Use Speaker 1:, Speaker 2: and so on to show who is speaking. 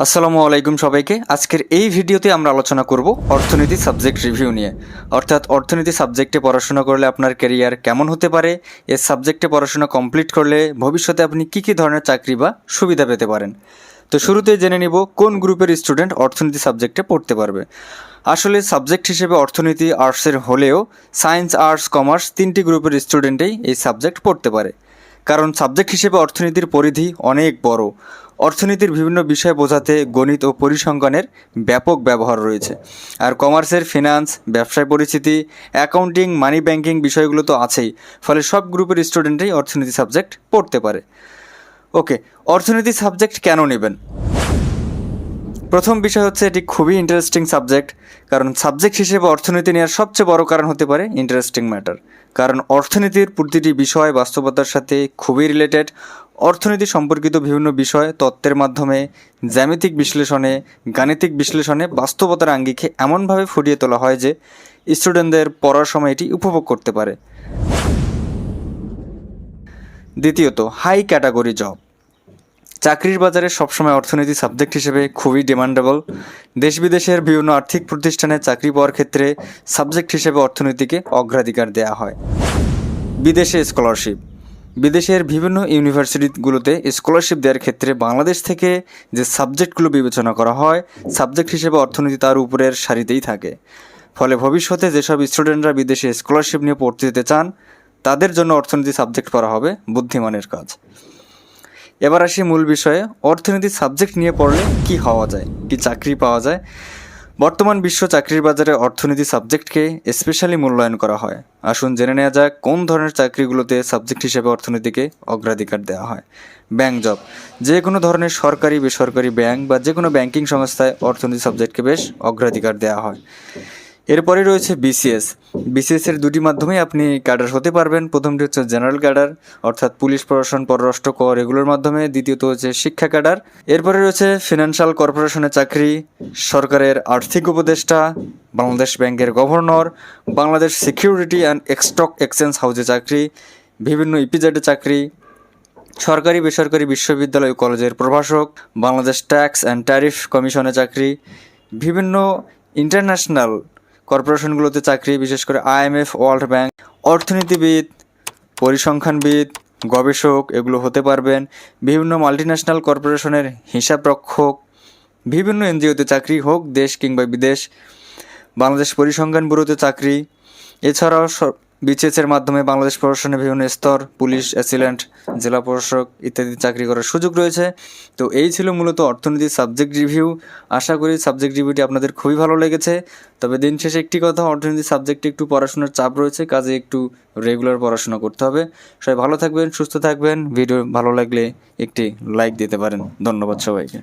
Speaker 1: আসসালামু আলাইকুম সবাইকে। আজকের এই ভিডিওতে আমরা আলোচনা করব অর্থনীতি সাবজেক্ট রিভিউ নিয়ে। অর্থাৎ অর্থনীতি সাবজেক্টে পড়াশোনা করলে আপনার ক্যারিয়ার কেমন হতে পারে, এর সাবজেক্টে পড়াশোনা কমপ্লিট করলে ভবিষ্যতে আপনি কী কী ধরনের চাকরি বা সুবিধা পেতে পারেন। তো শুরুতেই জেনে নিব কোন গ্রুপের স্টুডেন্ট অর্থনীতি সাবজেক্টে পড়তে পারবে। আসলে সাবজেক্ট হিসেবে অর্থনীতি আর্টসের হলেও সায়েন্স, আর্টস, কমার্স তিনটি গ্রুপের স্টুডেন্টেই এই সাবজেক্ট পড়তে পারে। কারণ সাবজেক্ট হিসেবে অর্থনীতির পরিধি অনেক বড়। অর্থনীতির বিভিন্ন বিষয় বোঝাতে গণিত ও পরিসংখ্যানের ব্যাপক ব্যবহার রয়েছে। আর কমার্সের ফিনান্স, ব্যবসায় পরিচিতি, অ্যাকাউন্টিং, মানি ব্যাংকিং বিষয়গুলো তো আছেই। ফলে সব গ্রুপের স্টুডেন্টই অর্থনীতি সাবজেক্ট পড়তে পারে। ওকে, অর্থনীতি সাবজেক্ট কেন নেবেন? প্রথম বিষয় হচ্ছে এটি খুবই ইন্টারেস্টিং সাবজেক্ট। কারণ সাবজেক্ট হিসেবে অর্থনীতি নেওয়ার সবচেয়ে বড় কারণ হতে পারে ইন্টারেস্টিং ম্যাটার। কারণ অর্থনীতির প্রতিটি বিষয় বাস্তবতার সাথে খুবই রিলেটেড। অর্থনীতি সম্পর্কিত বিভিন্ন বিষয় তত্ত্বের মাধ্যমে, জ্যামিতিক বিশ্লেষণে, গাণিতিক বিশ্লেষণে বাস্তবতার আঙ্গিকে এমনভাবে ফুটিয়ে তোলা হয় যে স্টুডেন্টদের পড়ার সময় এটি উপভোগ করতে পারে। দ্বিতীয়ত, হাই ক্যাটাগরি জব। চাকরির বাজারে সবসময় অর্থনীতি সাবজেক্ট হিসেবে খুবই ডিমান্ডেবল। দেশ বিদেশের বিভিন্ন আর্থিক প্রতিষ্ঠানে চাকরি পাওয়ার ক্ষেত্রে সাবজেক্ট হিসেবে অর্থনীতিকে অগ্রাধিকার দেওয়া হয়। বিদেশে স্কলারশিপ। বিদেশের বিভিন্ন ইউনিভার্সিটিগুলোতে স্কলারশিপ দেওয়ার ক্ষেত্রে বাংলাদেশ থেকে যে সাবজেক্টগুলো বিবেচনা করা হয়, সাবজেক্ট হিসেবে অর্থনীতি তার উপরের সারিতেই থাকে। ফলে ভবিষ্যতে যেসব স্টুডেন্টরা বিদেশে স্কলারশিপ নিয়ে পড়তে যেতে চান, তাদের জন্য অর্থনীতি সাবজেক্ট পড়া হবে বুদ্ধিমানের কাজ। এবার আসি মূল বিষয়ে, অর্থনীতি সাবজেক্ট নিয়ে পড়লে কি হওয়া যায়, কি চাকরি পাওয়া যায়। বর্তমান বিশ্ব চাকরির বাজারে অর্থনীতি সাবজেক্টকে স্পেশালি মূল্যায়ন করা হয়। আসুন জেনে নেওয়া যাক কোন ধরনের চাকরিগুলোতে সাবজেক্ট হিসেবে অর্থনীতিকে অগ্রাধিকার দেওয়া হয়। Bank job. যে কোনো ধরনের সরকারি, বেসরকারি ব্যাংক বা যে কোনো ব্যাংকিং সংস্থায় অর্থনীতি সাবজেক্টকে বেশ অগ্রাধিকার দেওয়া হয়। এরপরে রয়েছে বিসিএস। বিসিএসের দুটি মাধ্যমেই আপনি ক্যাডার হতে পারবেন। প্রথমটি হচ্ছে জেনারেল ক্যাডার, অর্থাৎ পুলিশ, প্রশাসন, পররাষ্ট্র, কর এগুলোর মাধ্যমে। দ্বিতীয়ত হচ্ছে শিক্ষা ক্যাডার। এরপরে রয়েছে ফিনান্সিয়াল কর্পোরেশনের চাকরি, সরকারের আর্থিক উপদেষ্টা, বাংলাদেশ ব্যাংকের governor, Bangladesh security and stock exchange হাউসে চাকরি, বিভিন্ন ইপিজেডে চাকরি, সরকারি বেসরকারি বিশ্ববিদ্যালয় ও কলেজের প্রভাষক, বাংলাদেশ ট্যাক্স অ্যান্ড ট্যারিফ কমিশনে চাকরি, বিভিন্ন ইন্টারন্যাশনাল কর্পোরেশনগুলোতে চাকরি, বিশেষ করে IMF, ওয়ার্ল্ড ব্যাংক। অর্থনীতিবিদ, পরিসংখ্যানবিদ, গবেষক এগুলো হতে পারবেন। বিভিন্ন মাল্টিন্যাশনাল কর্পোরেশনের হিসাবরক্ষক, বিভিন্ন এনজিওতে চাকরি, হোক দেশ কিংবা বিদেশ, বাংলাদেশ পরিসংখ্যান ব্যুরোতে চাকরি। এছাড়াও বিসিএসের মাধ্যমে বাংলাদেশ প্রশাসনের বিভিন্ন স্তর, পুলিশ, অ্যাসিস্ট্যান্ট, জেলা প্রশাসক ইত্যাদি চাকরি করার সুযোগ রয়েছে। তো এই ছিল মূলত অর্থনীতির সাবজেক্ট রিভিউ। আশা করি সাবজেক্ট রিভিউটি আপনাদের খুবই ভালো লেগেছে। তবে দিন শেষে একটি কথা, অর্থনীতি সাবজেক্টে একটু পড়াশোনার চাপ রয়েছে, কাজে একটু রেগুলার পড়াশোনা করতে হবে। সবাই ভালো থাকবেন, সুস্থ থাকবেন। ভিডিও ভালো লাগলে একটি লাইক দিতে পারেন। ধন্যবাদ সবাইকে।